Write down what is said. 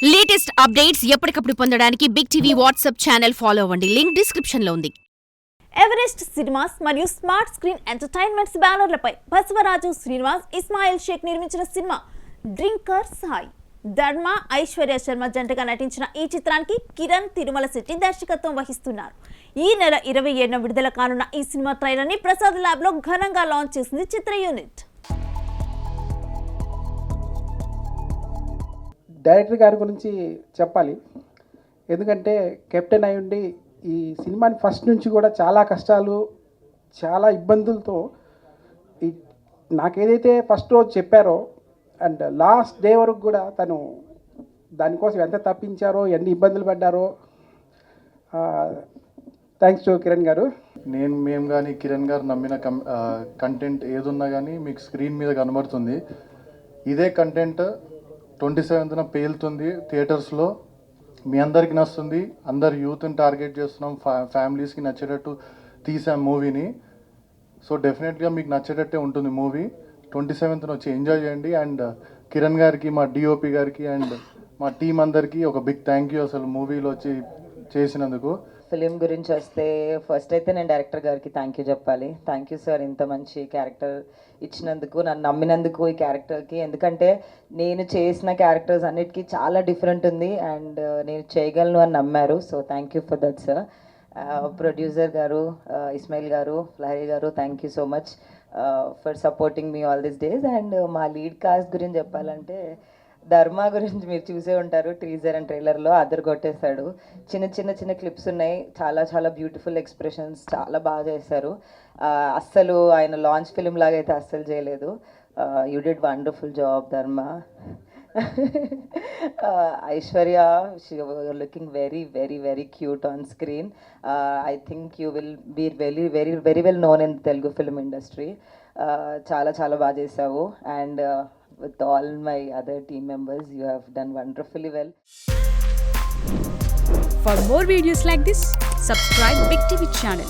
Latest updates ఎప్పటికప్పుడు పొందడానికి big TV WhatsApp channel follow అవ్వండి. లింక్ డిస్క్రిప్షన్ లో ఉంది. ఎవరెస్ట్ సినిమాస్ మరియు స్మార్ట్ స్క్రీన్ ఎంటర్టైన్మెంట్స్ బ్యానర్లపై బసవరాజు శ్రీనివాస్, ఇస్మాయిల్ షేక్ నిర్మించిన సినిమా డ్రింకర్ సాయి. ధర్మ, ఐశ్వర్య శర్మ జంటగా నటించిన ఈ చిత్రానికి కిరణ్ తిరుమల శెట్టి దర్శకత్వం వహిస్తున్నారు. ఈ నెల 27న విడుదల కానున్న ఈ సినిమా ట్రైలర్ ని ప్రసాద్ ల్యాబ్ లో ఘనంగా లాంచ్ చేసింది చిత్ర యూనిట్. డైరెక్టర్ గారి గురించి చెప్పాలి. ఎందుకంటే కెప్టెన్ అయి ఉండి ఈ సినిమాని ఫస్ట్ నుంచి కూడా చాలా కష్టాలు, చాలా ఇబ్బందులతో నాకేదైతే ఫస్ట్ రోజు చెప్పారో అండ్ లాస్ట్ డే వరకు కూడా తను దానికోసం ఎంత తప్పించారో, ఎన్ని ఇబ్బందులు పడ్డారో. థ్యాంక్స్ టు కిరణ్ గారు. మేము కానీ కిరణ్ గారు నమ్మిన కంటెంట్ ఏదున్నా కానీ మీకు స్క్రీన్ మీద కనబడుతుంది. ఇదే కంటెంట్ 27న పేలుతుంది థియేటర్స్లో. మీ అందరికి నచ్చుతుంది. అందరు యూత్ని టార్గెట్ చేస్తున్నాం, ఫ్యామిలీస్కి నచ్చేటట్టు తీసాం మూవీని. సో డెఫినెట్గా మీకు నచ్చేటట్టే ఉంటుంది మూవీ. 27న వచ్చి ఎంజాయ్ చేయండి. అండ్ కిరణ్ గారికి, మా డిఓపి గారికి అండ్ మా టీం అందరికీ ఒక బిగ్ థ్యాంక్ యూ అసలు మూవీలో వచ్చి చేసినందుకు. ఫిలిం గురించి వస్తే ఫస్ట్ అయితే నేను డైరెక్టర్ గారికి థ్యాంక్ యూ చెప్పాలి. థ్యాంక్ యూ సార్, ఇంత మంచి క్యారెక్టర్ ఇచ్చినందుకు, నన్ను నమ్మినందుకు ఈ క్యారెక్టర్కి. ఎందుకంటే నేను చేసిన క్యారెక్టర్స్ అన్నిటికీ చాలా డిఫరెంట్ ఉంది అండ్ నేను చేయగలను అని నమ్మారు. So thank you for that sir. Producer గారు, ఇస్మాయిల్ గారు, లహరి గారు, thank you so much for supporting me all this days. And మా లీడ్ కాస్ట్ గురించి చెప్పాలంటే ధర్మ గురించి మీరు చూసే ఉంటారు, టీజర్ అండ్ ట్రైలర్లో అదర్ కొట్టేశాడు. చిన్న క్లిప్స్ ఉన్నాయి, చాలా బ్యూటిఫుల్ ఎక్స్ప్రెషన్స్, చాలా బాగా చేశారు. అస్సలు ఆయన లాంచ్ ఫిలిం లాగా అయితే అస్సలు చేయలేదు. You did wonderful job Dharma. Aishwarya, looking very cute on screen. I think you will be very well known in Telugu film industry. చాలా బాగా చేసావు. And with all my other team members, you have done wonderfully well. For more videos like this, subscribe Big TV channel.